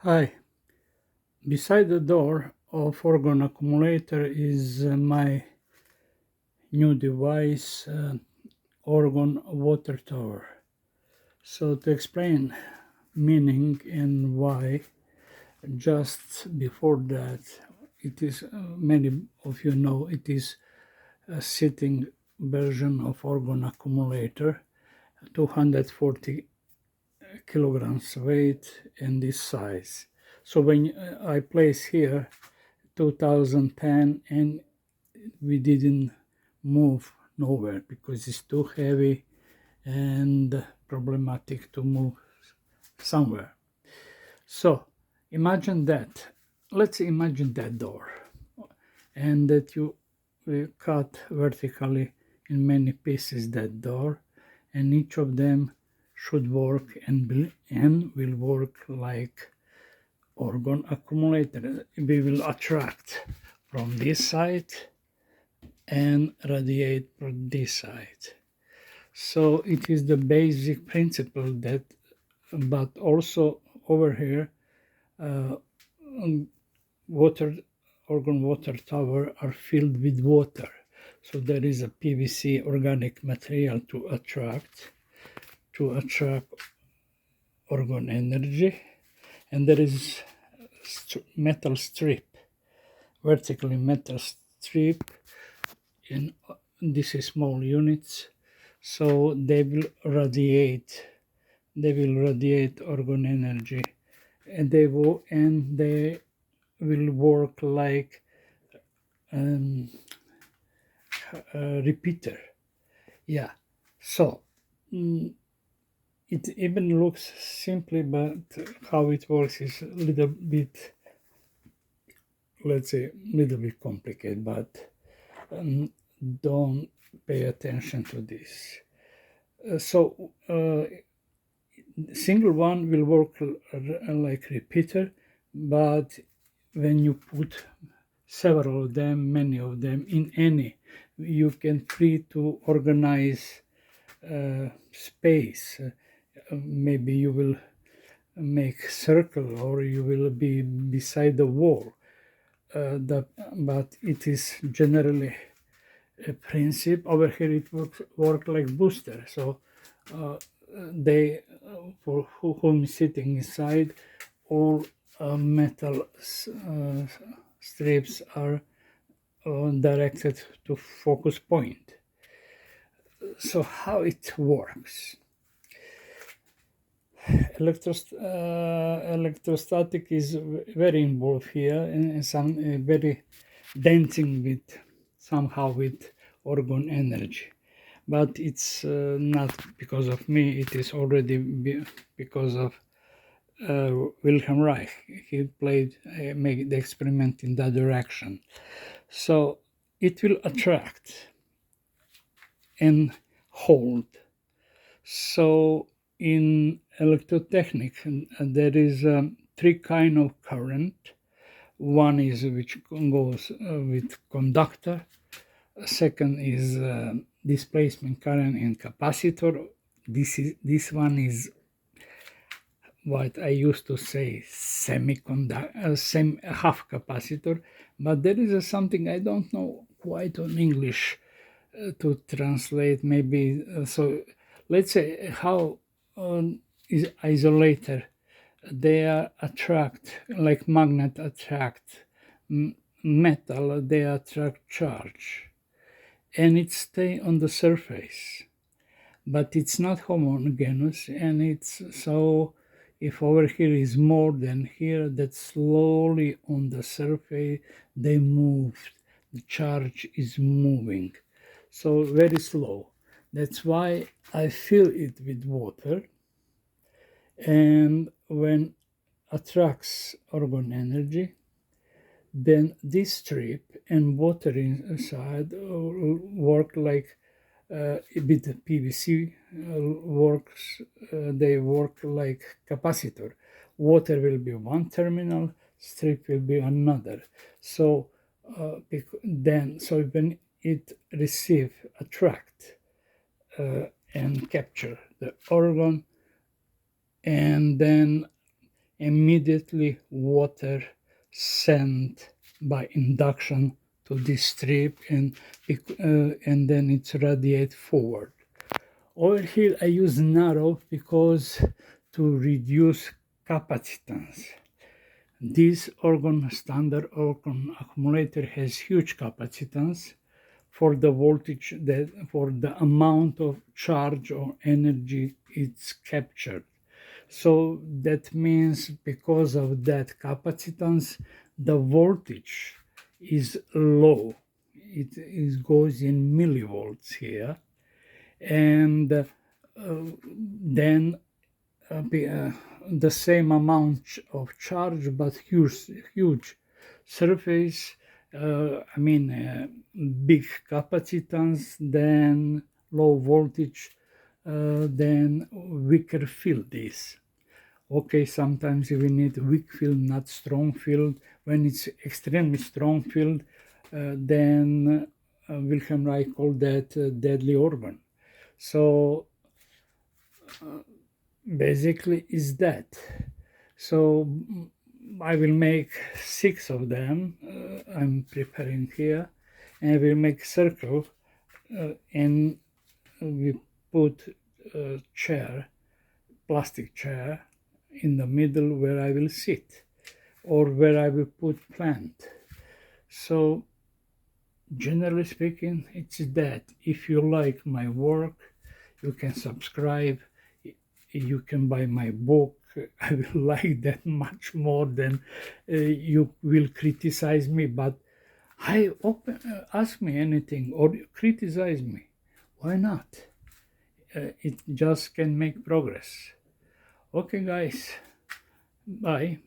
Hi, beside the door of Orgone accumulator is my new device, Orgone water tower. So to explain meaning and why, just before that, it is many of you know it is a sitting version of Orgone accumulator, 240 kilograms weight and this size. So when I place here 2010 and we didn't move nowhere because it's too heavy and problematic to move somewhere. So imagine that. Let's imagine that door and that you cut vertically in many pieces that door, and each of them should work and will work like orgone accumulator. We will attract from this side and radiate from this side. So it is the basic principle that, but also over here, water organ water tower are filled with water. So there is a PVC organic material to attract organ energy, and there is metal strip, vertically metal strip in this is small units, so they will radiate organ energy, and they will work like um, a repeater. Yeah. So it even looks simply, but how it works is a little bit, let's say, a little bit complicated. But don't pay attention to this. So single one will work like repeater, but when you put several of them, many of them in any, you can free to organize space. Maybe you will make circle or you will be beside the wall. But it is generally a principle. Over here it work like booster. So they for whom sitting inside, all metal strips are directed to focus point. So how it works? Electrostatic is very involved here, and some very dancing with somehow with organ energy, but it's not because of me. It is already because of Wilhelm Reich. He made the experiment in that direction. So it will attract and hold. So in electrotechnic, there is three kind of current. One is which goes with conductor. Second is displacement current and capacitor. This one is what I used to say half capacitor, but there is something I don't know quite on English to translate. Maybe so. Let's say how is isolator. They are attract like magnet attract metal. They attract charge, and it stay on the surface, but it's not homogeneous, and it's so if over here is more than here, that slowly on the surface they move, the charge is moving, so very slow. That's why I fill it with water, and when attracts organ energy, then this strip and water inside work like with PVC works. They work like capacitor. Water will be one terminal, strip will be another. So so when it receive, attract, and capture the organ, and then immediately water sent by induction to this strip, and then it's radiate forward. Over here I use narrow because to reduce capacitance. This standard Orgone accumulator has huge capacitance for the voltage, that for the amount of charge or energy it's captured. So that means because of that capacitance, the voltage is low. It goes in millivolts here, and then the same amount of charge, but huge surface. Big capacitance, then low voltage, then weaker field is. Okay, sometimes we need weak field, not strong field. When it's extremely strong field, then Wilhelm Reich called that deadly organ. So basically is that. So I will make 6 of them. I'm preparing here, and I will make circle, and we put a chair, plastic chair, in the middle where I will sit, or where I will put plant. So generally speaking, it's that. If you like my work, you can subscribe, you can buy my book. I will like that much more than you will criticize me, but ask me anything or criticize me. Why not? It just can make progress. Okay, guys, bye.